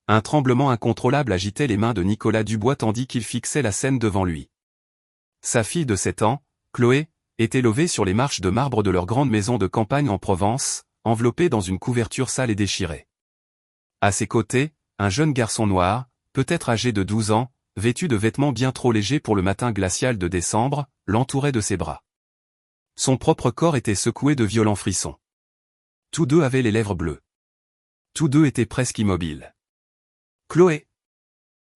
Un tremblement incontrôlable agitait les mains de Nicolas Dubois tandis qu'il fixait la scène devant lui. Sa fille de 7 ans, Chloé, était levée sur les marches de marbre de leur grande maison de campagne en Provence, enveloppée dans une couverture sale et déchirée. À ses côtés, un jeune garçon noir, peut-être âgé de 12 ans, vêtu de vêtements bien trop légers pour le matin glacial de décembre, l'entourait de ses bras. Son propre corps était secoué de violents frissons. Tous deux avaient les lèvres bleues. Tous deux étaient presque immobiles. Chloé!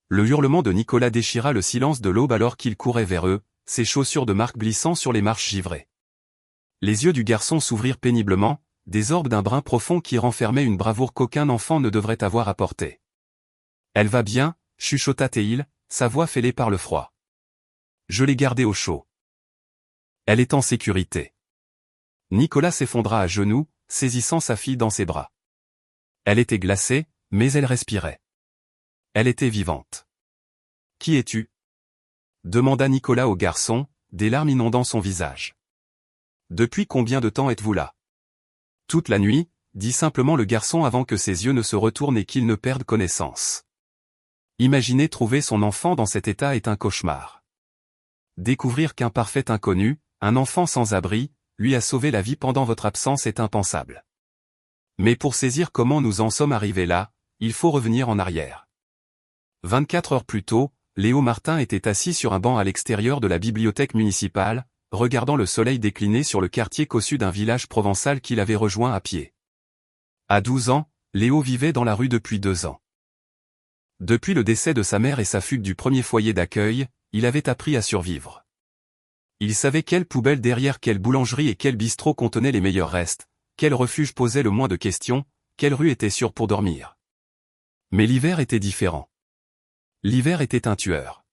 Le hurlement de Nicolas déchira le silence de l'aube alors qu'il courait vers eux, ses chaussures de marque glissant sur les marches givrées. Les yeux du garçon s'ouvrirent péniblement, des orbes d'un brun profond qui renfermaient une bravoure qu'aucun enfant ne devrait avoir à porter. « Elle va bien » chuchota Théil, sa voix fêlée par le froid. « Je l'ai gardée au chaud. Elle est en sécurité. » Nicolas s'effondra à genoux, saisissant sa fille dans ses bras. Elle était glacée, mais elle respirait. Elle était vivante. « Qui es-tu » demanda Nicolas au garçon, des larmes inondant son visage. « Depuis combien de temps êtes-vous là » Toute la nuit, dit simplement le garçon avant que ses yeux ne se retournent et qu'il ne perde connaissance. Imaginer trouver son enfant dans cet état est un cauchemar. Découvrir qu'un parfait inconnu, un enfant sans abri, lui a sauvé la vie pendant votre absence est impensable. Mais pour saisir comment nous en sommes arrivés là, il faut revenir en arrière. 24 heures plus tôt, Léo Martin était assis sur un banc à l'extérieur de la bibliothèque municipale, regardant le soleil décliner sur le quartier cossu d'un village provençal qu'il avait rejoint à pied. À 12 ans, Léo vivait dans la rue depuis 2 ans. Depuis le décès de sa mère et sa fugue du premier foyer d'accueil, il avait appris à survivre. Il savait quelle poubelle derrière quelle boulangerie et quel bistrot contenait les meilleurs restes, quel refuge posait le moins de questions, quelle rue était sûre pour dormir. Mais l'hiver était différent. L'hiver était un tueur.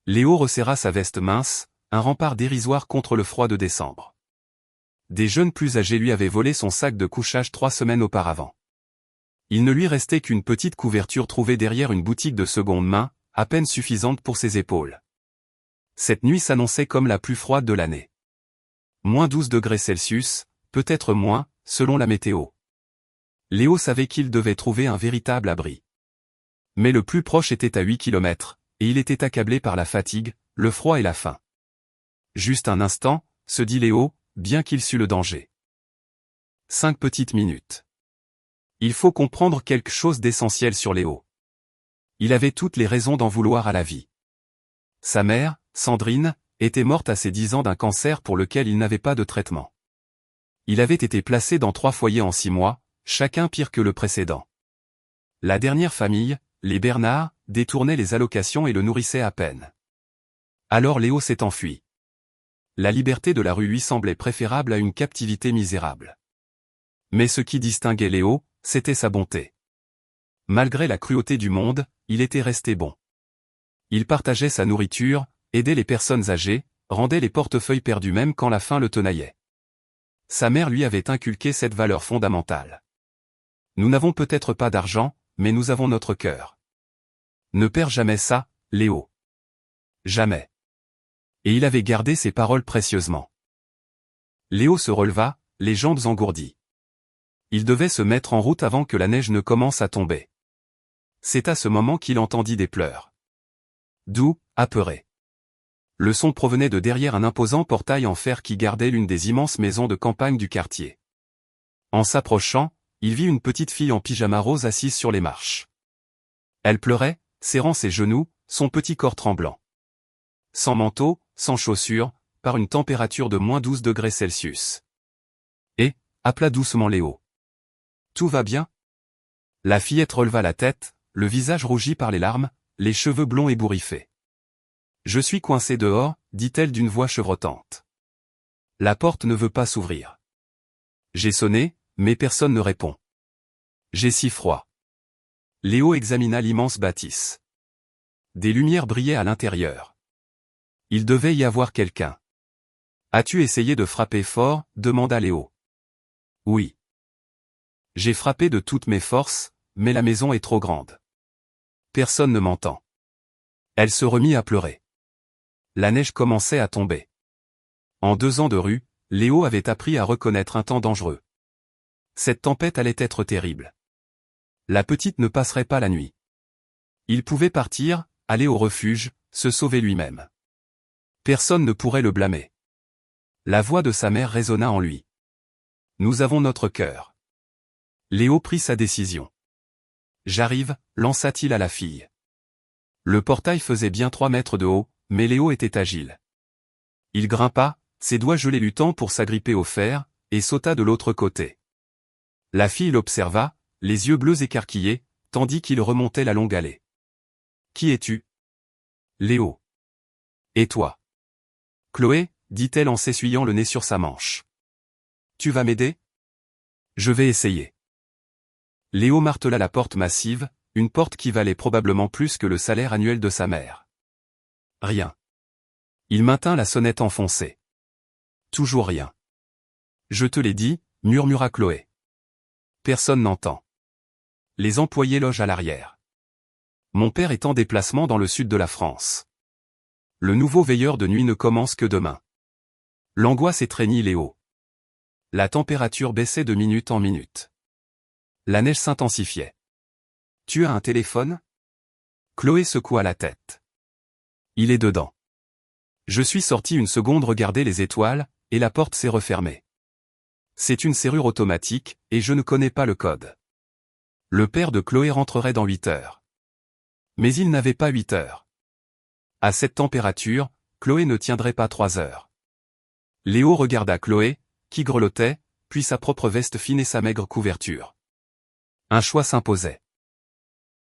Léo resserra sa veste mince, un rempart dérisoire contre le froid de décembre. Des jeunes plus âgés lui avaient volé son sac de couchage 3 semaines auparavant. Il ne lui restait qu'une petite couverture trouvée derrière une boutique de seconde main, à peine suffisante pour ses épaules. Cette nuit s'annonçait comme la plus froide de l'année. Moins 12 degrés Celsius, peut-être moins, selon la météo. Léo savait qu'il devait trouver un véritable abri. Mais le plus proche était à 8 kilomètres, et il était accablé par la fatigue, le froid et la faim. Juste un instant, se dit Léo, bien qu'il sût le danger. 5 petites minutes. Il faut comprendre quelque chose d'essentiel sur Léo. Il avait toutes les raisons d'en vouloir à la vie. Sa mère, Sandrine, était morte à ses 10 ans d'un cancer pour lequel il n'avait pas de traitement. Il avait été placé dans 3 foyers en 6 mois, chacun pire que le précédent. La dernière famille, les Bernard, détournait les allocations et le nourrissait à peine. Alors Léo s'est enfui. La liberté de la rue lui semblait préférable à une captivité misérable. Mais ce qui distinguait Léo, c'était sa bonté. Malgré la cruauté du monde, il était resté bon. Il partageait sa nourriture, aidait les personnes âgées, rendait les portefeuilles perdus même quand la faim le tenaillait. Sa mère lui avait inculqué cette valeur fondamentale. Nous n'avons peut-être pas d'argent, mais nous avons notre cœur. Ne perds jamais ça, Léo. Jamais. Et il avait gardé ses paroles précieusement. Léo se releva, les jambes engourdies. Il devait se mettre en route avant que la neige ne commence à tomber. C'est à ce moment qu'il entendit des pleurs. Doux, apeurés. Le son provenait de derrière un imposant portail en fer qui gardait l'une des immenses maisons de campagne du quartier. En s'approchant, il vit une petite fille en pyjama rose assise sur les marches. Elle pleurait, serrant ses genoux, son petit corps tremblant. Sans manteau, sans chaussures, par une température de moins 12 degrés Celsius. Et, appela doucement Léo. Tout va bien ? La fillette releva la tête, le visage rougi par les larmes, les cheveux blonds ébouriffés. Je suis coincée dehors, dit-elle d'une voix chevrotante. La porte ne veut pas s'ouvrir. J'ai sonné, mais personne ne répond. J'ai si froid. Léo examina l'immense bâtisse. Des lumières brillaient à l'intérieur. Il devait y avoir quelqu'un. As-tu essayé de frapper fort ? Demanda Léo. Oui. J'ai frappé de toutes mes forces, mais la maison est trop grande. Personne ne m'entend. Elle se remit à pleurer. La neige commençait à tomber. En 2 ans de rue, Léo avait appris à reconnaître un temps dangereux. Cette tempête allait être terrible. La petite ne passerait pas la nuit. Il pouvait partir, aller au refuge, se sauver lui-même. Personne ne pourrait le blâmer. La voix de sa mère résonna en lui. Nous avons notre cœur. Léo prit sa décision. J'arrive, lança-t-il à la fille. Le portail faisait bien 3 mètres de haut, mais Léo était agile. Il grimpa, ses doigts gelés luttant pour s'agripper au fer, et sauta de l'autre côté. La fille l'observa, les yeux bleus écarquillés, tandis qu'il remontait la longue allée. Qui es-tu? Léo. Et toi? Chloé, dit-elle en s'essuyant le nez sur sa manche. Tu vas m'aider? Je vais essayer. Léo martela la porte massive, une porte qui valait probablement plus que le salaire annuel de sa mère. Rien. Il maintint la sonnette enfoncée. Toujours rien. Je te l'ai dit, murmura Chloé. Personne n'entend. Les employés logent à l'arrière. Mon père est en déplacement dans le sud de la France. Le nouveau veilleur de nuit ne commence que demain. L'angoisse étreignit Léo. La température baissait de minute en minute. La neige s'intensifiait. Tu as un téléphone? Chloé secoua la tête. Il est dedans. Je suis sorti une seconde regarder les étoiles, et la porte s'est refermée. C'est une serrure automatique, et je ne connais pas le code. Le père de Chloé rentrerait dans 8 heures. Mais il n'avait pas 8 heures. À cette température, Chloé ne tiendrait pas 3 heures. Léo regarda Chloé, qui grelottait, puis sa propre veste fine et sa maigre couverture. Un choix s'imposait.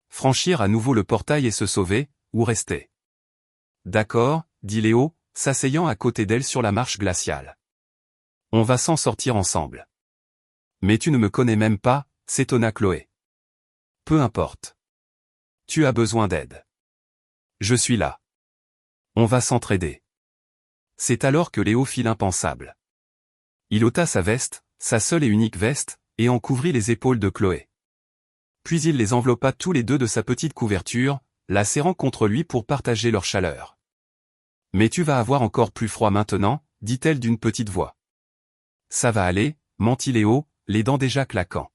Franchir à nouveau le portail et se sauver, ou rester. D'accord, dit Léo, s'asseyant à côté d'elle sur la marche glaciale. On va s'en sortir ensemble. Mais tu ne me connais même pas, s'étonna Chloé. Peu importe. Tu as besoin d'aide. Je suis là. On va s'entraider. C'est alors que Léo fit l'impensable. Il ôta sa veste, sa seule et unique veste, et en couvrit les épaules de Chloé. Puis il les enveloppa tous les deux de sa petite couverture, la serrant contre lui pour partager leur chaleur. Mais tu vas avoir encore plus froid maintenant, dit-elle d'une petite voix. Ça va aller, mentit Léo, les dents déjà claquant.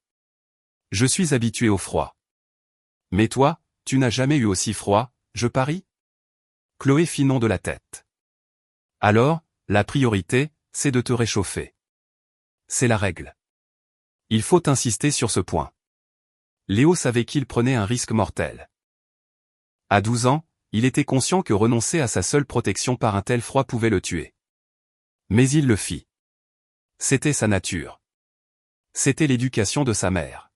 Je suis habitué au froid. Mais toi, tu n'as jamais eu aussi froid, je parie? Chloé fit non de la tête. Alors, la priorité, c'est de te réchauffer. C'est la règle. Il faut insister sur ce point. Léo savait qu'il prenait un risque mortel. À 12 ans, il était conscient que renoncer à sa seule protection par un tel froid pouvait le tuer. Mais il le fit. C'était sa nature. C'était l'éducation de sa mère.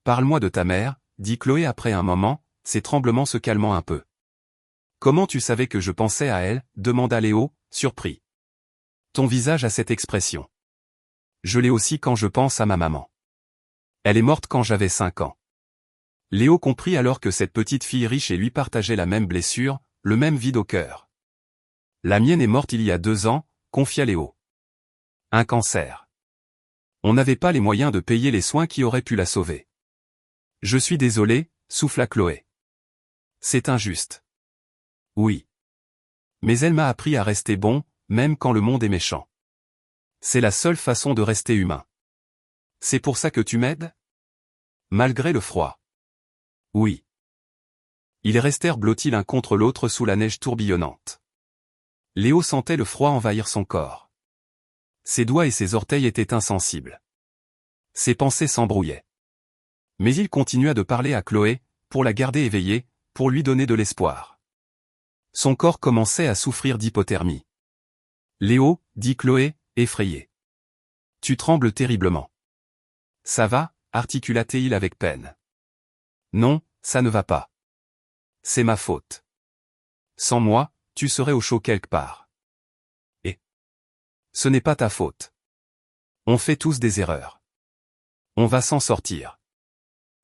Parle-moi de ta mère, dit Chloé après un moment, ses tremblements se calmant un peu. Comment tu savais que je pensais à elle, demanda Léo, surpris. Ton visage a cette expression. Je l'ai aussi quand je pense à ma maman. Elle est morte quand j'avais 5 ans. Léo comprit alors que cette petite fille riche et lui partageait la même blessure, le même vide au cœur. La mienne est morte il y a 2 ans, confia Léo. Un cancer. On n'avait pas les moyens de payer les soins qui auraient pu la sauver. Je suis désolé, souffla Chloé. C'est injuste. Oui. Mais elle m'a appris à rester bon, même quand le monde est méchant. C'est la seule façon de rester humain. C'est pour ça que tu m'aides? Malgré le froid. Oui. Ils restèrent blottis l'un contre l'autre sous la neige tourbillonnante. Léo sentait le froid envahir son corps. Ses doigts et ses orteils étaient insensibles. Ses pensées s'embrouillaient. Mais il continua de parler à Chloé, pour la garder éveillée, pour lui donner de l'espoir. Son corps commençait à souffrir d'hypothermie. Léo, dit Chloé, effrayée. Tu trembles terriblement. Ça va, articula-t-il avec peine. Non, ça ne va pas. C'est ma faute. Sans moi, tu serais au chaud quelque part. Et ce n'est pas ta faute. On fait tous des erreurs. On va s'en sortir.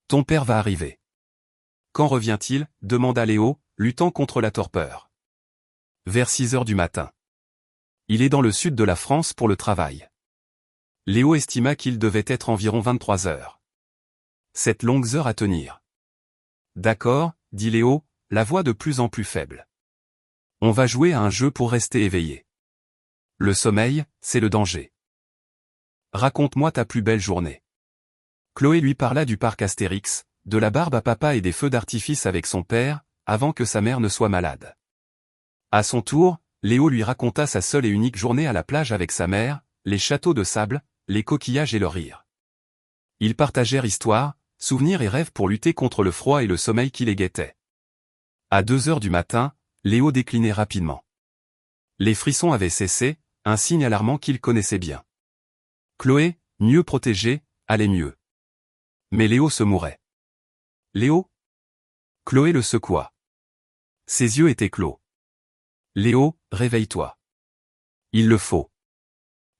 Ton père va arriver. Quand revient-il? Demanda Léo, luttant contre la torpeur. Vers 6 heures du matin. Il est dans le sud de la France pour le travail. Léo estima qu'il devait être environ 23 heures. 7 longues heures à tenir. D'accord, dit Léo, la voix de plus en plus faible. On va jouer à un jeu pour rester éveillé. Le sommeil, c'est le danger. Raconte-moi ta plus belle journée. Chloé lui parla du parc Astérix, de la barbe à papa et des feux d'artifice avec son père, avant que sa mère ne soit malade. À son tour, Léo lui raconta sa seule et unique journée à la plage avec sa mère, les châteaux de sable, les coquillages et le rire. Ils partagèrent histoires, souvenirs et rêves pour lutter contre le froid et le sommeil qui les guettait. À 2 heures du matin, Léo déclinait rapidement. Les frissons avaient cessé, un signe alarmant qu'il connaissait bien. Chloé, mieux protégée, allait mieux. Mais Léo se mourait. Léo? Chloé le secoua. Ses yeux étaient clos. Léo, réveille-toi. Il le faut.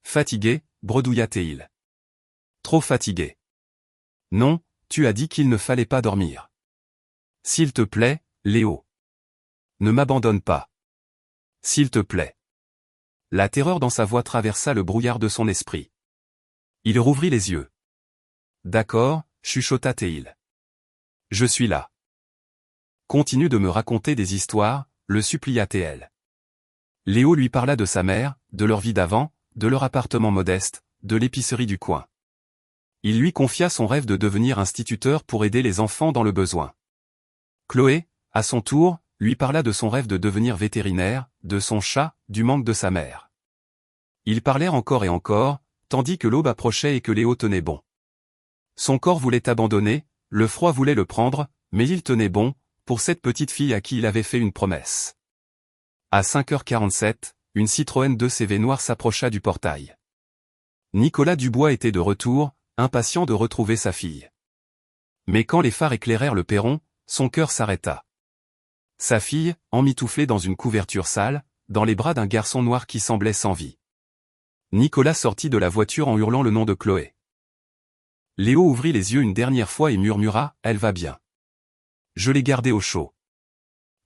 Fatigué, bredouilla-t-il. Trop fatigué. Non, tu as dit qu'il ne fallait pas dormir. S'il te plaît, Léo. Ne m'abandonne pas. S'il te plaît. La terreur dans sa voix traversa le brouillard de son esprit. Il rouvrit les yeux. D'accord, chuchota-t-il. Je suis là. Continue de me raconter des histoires, le supplia-t-elle. Léo lui parla de sa mère, de leur vie d'avant, de leur appartement modeste, de l'épicerie du coin. Il lui confia son rêve de devenir instituteur pour aider les enfants dans le besoin. Chloé, à son tour, lui parla de son rêve de devenir vétérinaire, de son chat, du manque de sa mère. Ils parlèrent encore et encore, tandis que l'aube approchait et que Léo tenait bon. Son corps voulait abandonner, le froid voulait le prendre, mais il tenait bon, pour cette petite fille à qui il avait fait une promesse. À 5h47, une Citroën 2CV noire s'approcha du portail. Nicolas Dubois était de retour, impatient de retrouver sa fille. Mais quand les phares éclairèrent le perron, son cœur s'arrêta. Sa fille, emmitouflée dans une couverture sale, dans les bras d'un garçon noir qui semblait sans vie. Nicolas sortit de la voiture en hurlant le nom de Chloé. Léo ouvrit les yeux une dernière fois et murmura « Elle va bien. Je l'ai gardée au chaud.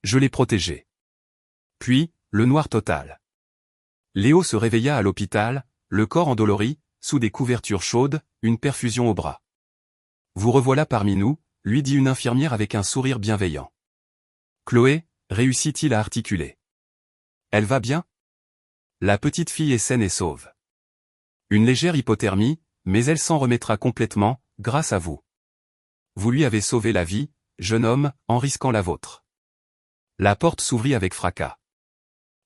Je l'ai protégée. » Puis, le noir total. Léo se réveilla à l'hôpital, le corps endolori, sous des couvertures chaudes, une perfusion au bras. « Vous revoilà parmi nous », lui dit une infirmière avec un sourire bienveillant. Chloé, réussit-il à articuler. Elle va bien? La petite fille est saine et sauve. Une légère hypothermie, mais elle s'en remettra complètement, grâce à vous. Vous lui avez sauvé la vie, jeune homme, en risquant la vôtre. La porte s'ouvrit avec fracas.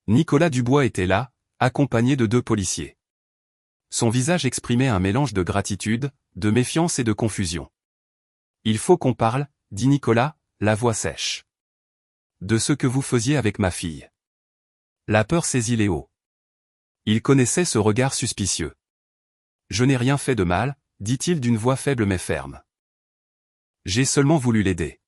Nicolas Dubois était là, accompagné de 2 policiers. Son visage exprimait un mélange de gratitude, de méfiance et de confusion. « Il faut qu'on parle », dit Nicolas, la voix sèche. « De ce que vous faisiez avec ma fille. » La peur saisit Léo. Il connaissait ce regard suspicieux. « Je n'ai rien fait de mal », dit-il d'une voix faible mais ferme. « J'ai seulement voulu l'aider. »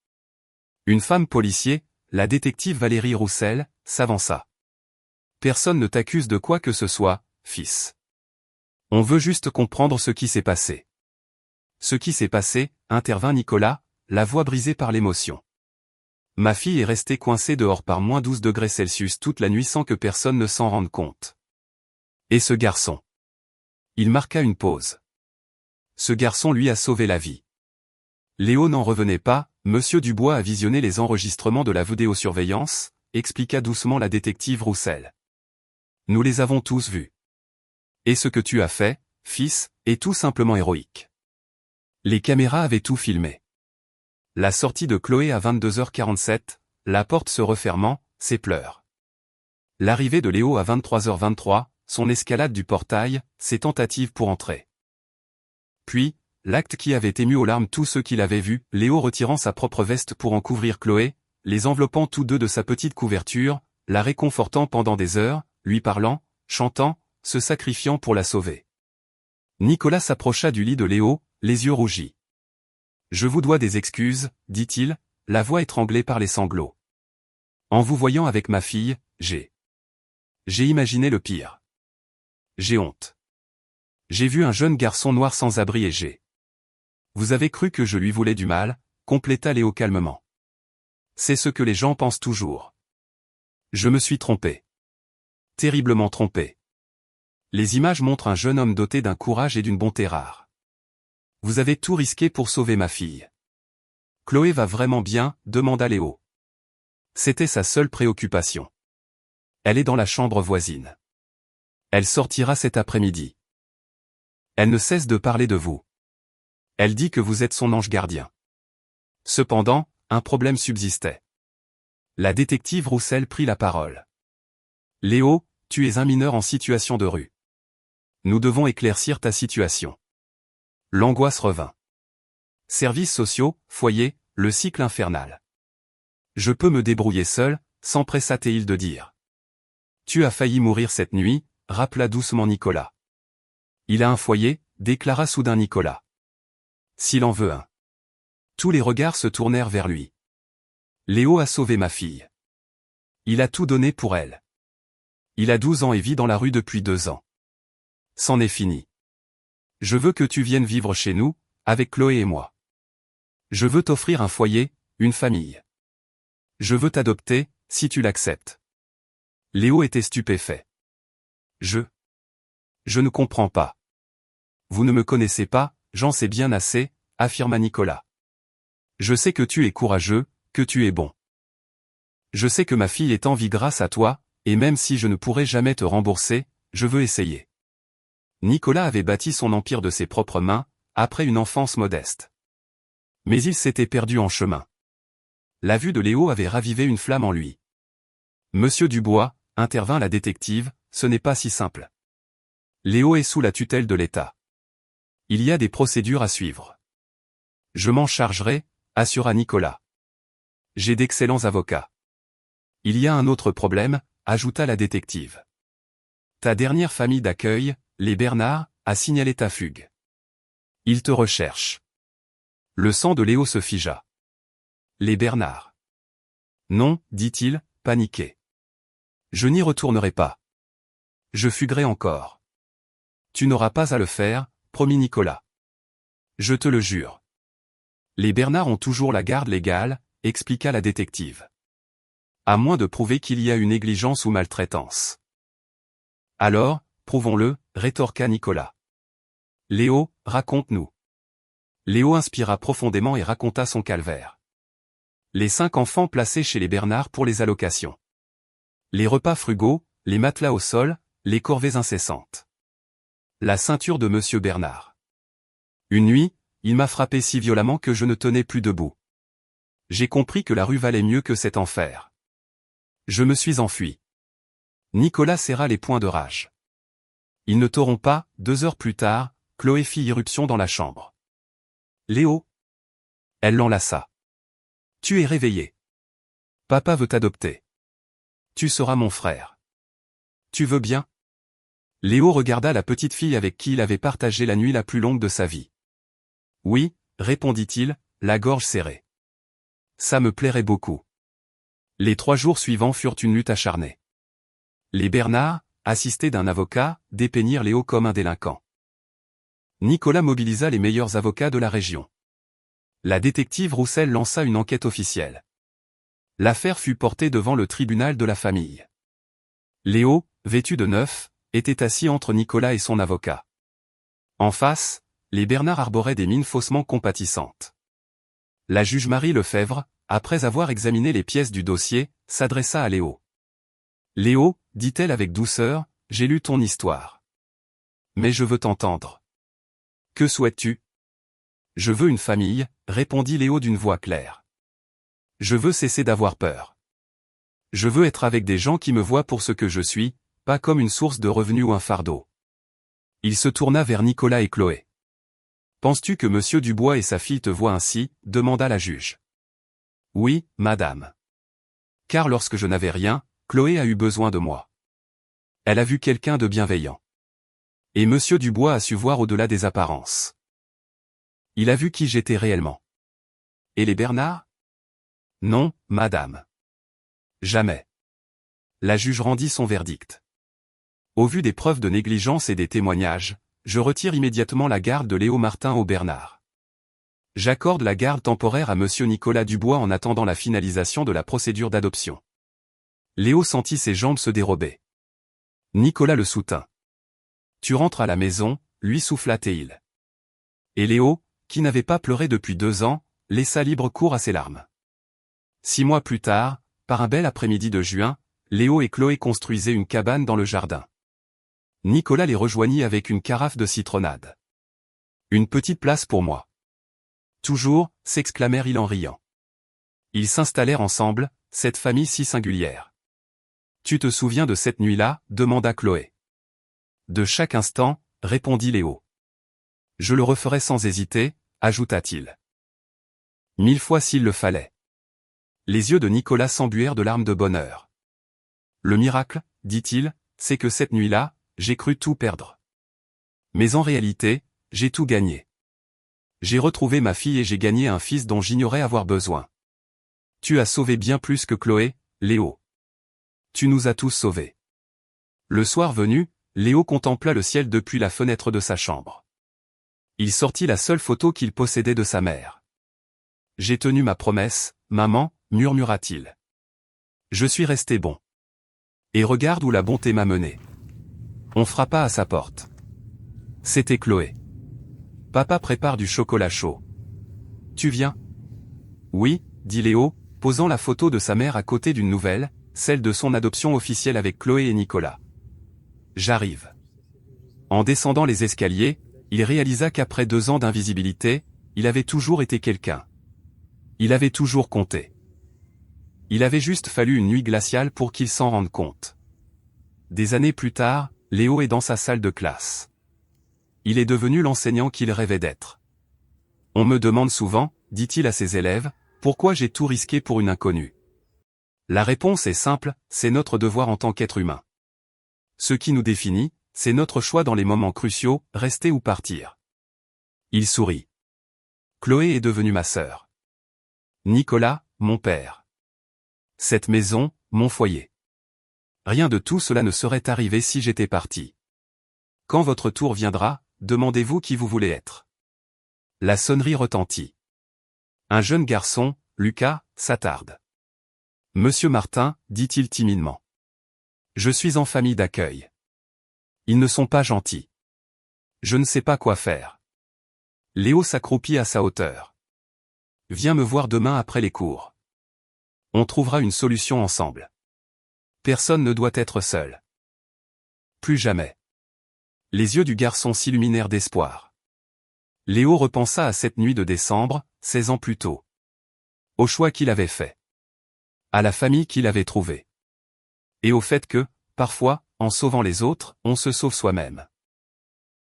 Une femme policier, la détective Valérie Roussel, s'avança. « Personne ne t'accuse de quoi que ce soit, fils. On veut juste comprendre ce qui s'est passé. » Ce qui s'est passé, intervint Nicolas, la voix brisée par l'émotion. Ma fille est restée coincée dehors par -12 degrés Celsius toute la nuit sans que personne ne s'en rende compte. Et ce garçon. Il marqua une pause. Ce garçon lui a sauvé la vie. Léo n'en revenait pas, Monsieur Dubois a visionné les enregistrements de la vidéosurveillance, expliqua doucement la détective Roussel. Nous les avons tous vus. Et ce que tu as fait, fils, est tout simplement héroïque. Les caméras avaient tout filmé. La sortie de Chloé à 22h47, la porte se refermant, ses pleurs. L'arrivée de Léo à 23h23, son escalade du portail, ses tentatives pour entrer. Puis, l'acte qui avait ému aux larmes tous ceux qui l'avaient vu, Léo retirant sa propre veste pour en couvrir Chloé, les enveloppant tous deux de sa petite couverture, la réconfortant pendant des heures, lui parlant, chantant, se sacrifiant pour la sauver. Nicolas s'approcha du lit de Léo, les yeux rougis. « Je vous dois des excuses, dit-il, la voix étranglée par les sanglots. En vous voyant avec ma fille, j'ai imaginé le pire. J'ai honte. J'ai vu un jeune garçon noir sans abri et j'ai... Vous avez cru que je lui voulais du mal, compléta Léo calmement. C'est ce que les gens pensent toujours. Je me suis trompé. Terriblement trompé. Les images montrent un jeune homme doté d'un courage et d'une bonté rares. Vous avez tout risqué pour sauver ma fille. Chloé va vraiment bien, demanda Léo. C'était sa seule préoccupation. Elle est dans la chambre voisine. Elle sortira cet après-midi. Elle ne cesse de parler de vous. Elle dit que vous êtes son ange gardien. Cependant, un problème subsistait. La détective Roussel prit la parole. Léo, tu es un mineur en situation de rue. Nous devons éclaircir ta situation. L'angoisse revint. Services sociaux, foyer, le cycle infernal. Je peux me débrouiller seul, s'empressa-t-il de dire. Tu as failli mourir cette nuit, rappela doucement Nicolas. Il a un foyer, déclara soudain Nicolas. S'il en veut un. Tous les regards se tournèrent vers lui. Léo a sauvé ma fille. Il a tout donné pour elle. Il a 12 ans et vit dans la rue depuis 2 ans. C'en est fini. Je veux que tu viennes vivre chez nous, avec Chloé et moi. Je veux t'offrir un foyer, une famille. Je veux t'adopter, si tu l'acceptes. Léo était stupéfait. Je ne comprends pas. Vous ne me connaissez pas, j'en sais bien assez, affirma Nicolas. Je sais que tu es courageux, que tu es bon. Je sais que ma fille est en vie grâce à toi, et même si je ne pourrai jamais te rembourser, je veux essayer. Nicolas avait bâti son empire de ses propres mains, après une enfance modeste. Mais il s'était perdu en chemin. La vue de Léo avait ravivé une flamme en lui. Monsieur Dubois, intervint la détective, ce n'est pas si simple. Léo est sous la tutelle de l'État. Il y a des procédures à suivre. Je m'en chargerai, assura Nicolas. J'ai d'excellents avocats. Il y a un autre problème, ajouta la détective. Ta dernière famille d'accueil, les Bernard, a signalé ta fugue. Ils te recherchent. Le sang de Léo se figea. Les Bernard. Non, dit-il, paniqué. Je n'y retournerai pas. Je fuguerai encore. Tu n'auras pas à le faire, promit Nicolas. Je te le jure. Les Bernard ont toujours la garde légale, expliqua la détective. À moins de prouver qu'il y a eu négligence ou maltraitance. Alors, prouvons-le, rétorqua Nicolas. Léo, raconte-nous. Léo inspira profondément et raconta son calvaire. Les 5 enfants placés chez les Bernard pour les allocations. Les repas frugaux, les matelas au sol, les corvées incessantes. La ceinture de Monsieur Bernard. Une nuit, il m'a frappé si violemment que je ne tenais plus debout. J'ai compris que la rue valait mieux que cet enfer. Je me suis enfui. Nicolas serra les poings de rage. Ils ne t'auront pas, 2 heures plus tard, Chloé fit irruption dans la chambre. Léo. Elle l'enlaça. Tu es réveillé. Papa veut t'adopter. Tu seras mon frère. Tu veux bien? Léo regarda la petite fille avec qui il avait partagé la nuit la plus longue de sa vie. Oui, répondit-il, la gorge serrée. Ça me plairait beaucoup. Les 3 jours suivants furent une lutte acharnée. Les Bernard, assistés d'un avocat, dépeignirent Léo comme un délinquant. Nicolas mobilisa les meilleurs avocats de la région. La détective Roussel lança une enquête officielle. L'affaire fut portée devant le tribunal de la famille. Léo, vêtu de neuf, était assis entre Nicolas et son avocat. En face, les Bernard arboraient des mines faussement compatissantes. La juge Marie Lefebvre, après avoir examiné les pièces du dossier, s'adressa à Léo. Léo, dit-elle avec douceur, j'ai lu ton histoire. Mais je veux t'entendre. Que souhaites-tu? Je veux une famille, répondit Léo d'une voix claire. Je veux cesser d'avoir peur. Je veux être avec des gens qui me voient pour ce que je suis, pas comme une source de revenus ou un fardeau. Il se tourna vers Nicolas et Chloé. Penses-tu que Monsieur Dubois et sa fille te voient ainsi? Demanda la juge. Oui, madame. Car lorsque je n'avais rien, Chloé a eu besoin de moi. Elle a vu quelqu'un de bienveillant. Et Monsieur Dubois a su voir au-delà des apparences. Il a vu qui j'étais réellement. Et les Bernard? Non, madame. Jamais. La juge rendit son verdict. Au vu des preuves de négligence et des témoignages, je retire immédiatement la garde de Léo Martin aux Bernard. J'accorde la garde temporaire à Monsieur Nicolas Dubois en attendant la finalisation de la procédure d'adoption. Léo sentit ses jambes se dérober. Nicolas le soutint. Tu rentres à la maison, lui souffla-t-il. Et Léo, qui n'avait pas pleuré depuis 2 ans, laissa libre cours à ses larmes. 6 mois plus tard, par un bel après-midi de juin, Léo et Chloé construisaient une cabane dans le jardin. Nicolas les rejoignit avec une carafe de citronnade. Une petite place pour moi. Toujours, s'exclamèrent-ils en riant. Ils s'installèrent ensemble, cette famille si singulière. Tu te souviens de cette nuit-là, demanda Chloé. De chaque instant, répondit Léo. Je le referai sans hésiter, ajouta-t-il. 1000 fois s'il le fallait. Les yeux de Nicolas s'embuèrent de larmes de bonheur. Le miracle, dit-il, c'est que cette nuit-là, j'ai cru tout perdre. Mais en réalité, j'ai tout gagné. J'ai retrouvé ma fille et j'ai gagné un fils dont j'ignorais avoir besoin. Tu as sauvé bien plus que Chloé, Léo. Tu nous as tous sauvés. Le soir venu, Léo contempla le ciel depuis la fenêtre de sa chambre. Il sortit la seule photo qu'il possédait de sa mère. J'ai tenu ma promesse, maman, murmura-t-il. Je suis resté bon. Et regarde où la bonté m'a mené. On frappa à sa porte. C'était Chloé. Papa prépare du chocolat chaud. Tu viens? Oui, dit Léo, posant la photo de sa mère à côté d'une nouvelle, celle de son adoption officielle avec Chloé et Nicolas. J'arrive. En descendant les escaliers, il réalisa qu'après 2 ans d'invisibilité, il avait toujours été quelqu'un. Il avait toujours compté. Il avait juste fallu une nuit glaciale pour qu'il s'en rende compte. Des années plus tard, Léo est dans sa salle de classe. Il est devenu l'enseignant qu'il rêvait d'être. On me demande souvent, dit-il à ses élèves, pourquoi j'ai tout risqué pour une inconnue. La réponse est simple, c'est notre devoir en tant qu'être humain. Ce qui nous définit, c'est notre choix dans les moments cruciaux, rester ou partir. Il sourit. Chloé est devenue ma sœur. Nicolas, mon père. Cette maison, mon foyer. Rien de tout cela ne serait arrivé si j'étais parti. Quand votre tour viendra, demandez-vous qui vous voulez être. La sonnerie retentit. Un jeune garçon, Lucas, s'attarde. Monsieur Martin, dit-il timidement. Je suis en famille d'accueil. Ils ne sont pas gentils. Je ne sais pas quoi faire. Léo s'accroupit à sa hauteur. Viens me voir demain après les cours. On trouvera une solution ensemble. Personne ne doit être seul. Plus jamais. Les yeux du garçon s'illuminèrent d'espoir. Léo repensa à cette nuit de décembre, 16 ans plus tôt. Au choix qu'il avait fait. À la famille qu'il avait trouvée. Et au fait que, parfois, en sauvant les autres, on se sauve soi-même.